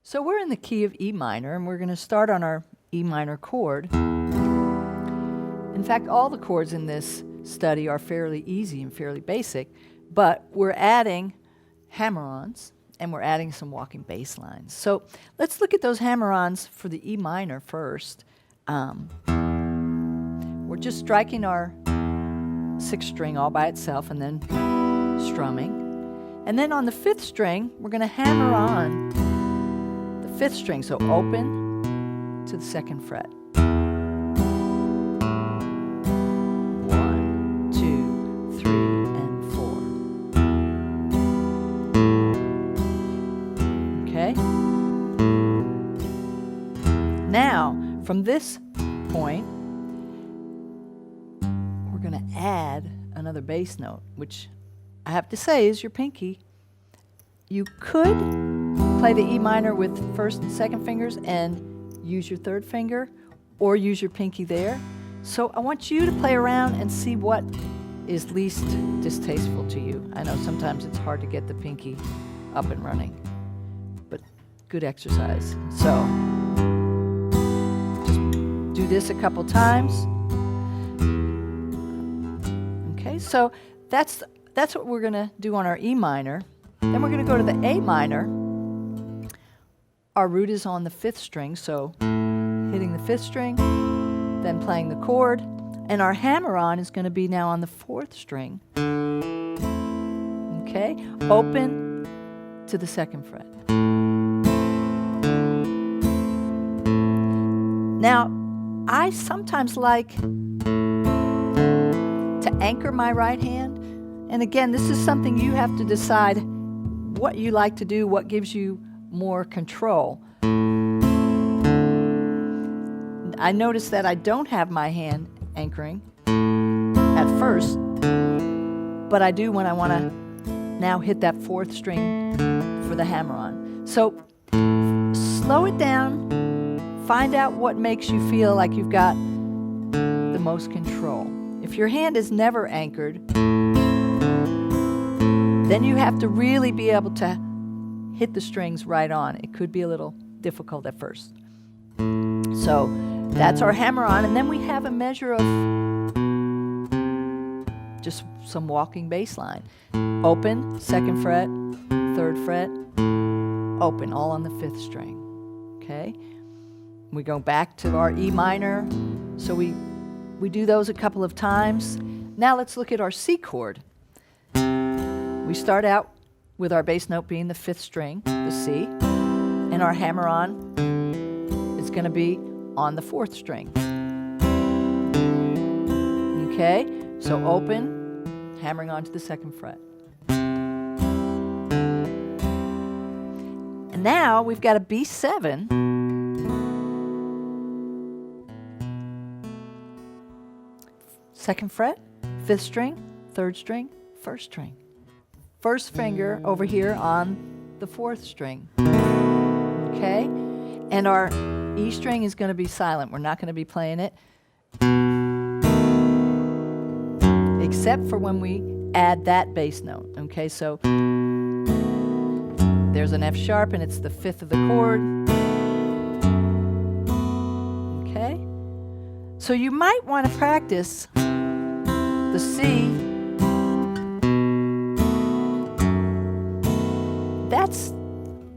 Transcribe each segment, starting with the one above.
So we're in the key of E minor, and we're going to start on our E minor chord. In fact, all the chords in this study are fairly easy and fairly basic, but we're adding hammer-ons, and we're adding some walking bass lines. So let's look at those hammer-ons for the E minor first. We're just striking our 6th string all by itself and then strumming. And then on the 5th string, we're going to hammer on the 5th string, so open to the 2nd fret. 1, 2, 3, and 4. Okay? Now, from this point, we're going to add another bass note, which I have to say is your pinky. You could play the E minor with 1st and 2nd fingers and use your 3rd finger, or use your pinky there. So I want you to play around and see what is least distasteful to you. I know sometimes it's hard to get the pinky up and running, but good exercise. So just do this a couple times. Okay, so that's what we're going to do on our E minor. Then we're going to go to the A minor. Our root is on the 5th string, so hitting the 5th string, then playing the chord, and our hammer-on is going to be now on the 4th string. Okay, open to the 2nd fret. Now, I sometimes like to anchor my right hand. And again, this is something you have to decide what you like to do, what gives you more control. I notice that I don't have my hand anchoring at first, but I do when I want to now hit that 4th string for the hammer-on. So slow it down, find out what makes you feel like you've got the most control. If your hand is never anchored, then you have to really be able to hit the strings right on. It could be a little difficult at first. So that's our hammer-on, and then we have a measure of just some walking bass line. Open, 2nd fret, 3rd fret, open, all on the 5th string. Okay? We go back to our E minor, so we do those a couple of times. Now let's look at our C chord. We start out with our bass note being the 5th string, the C, and our hammer-on is going to be on the 4th string. Okay, so open, hammering on to the 2nd fret. And now we've got a B7. Second fret, 5th string, 3rd string, 1st string. 1st finger over here on the 4th string. Okay? And our E string is going to be silent. We're not going to be playing it, except for when we add that bass note. Okay, so there's an F sharp, and it's the 5th of the chord. Okay? So you might want to practice the C. That's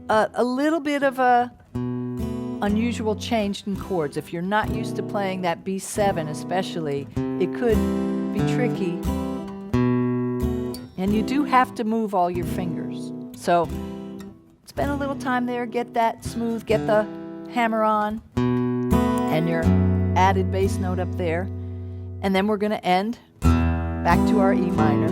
a little bit of a unusual change in chords. If you're not used to playing that B7 especially, it could be tricky. And you do have to move all your fingers. So spend a little time there, get that smooth, get the hammer on, and your added bass note up there. And then we're going to end back to our E minor.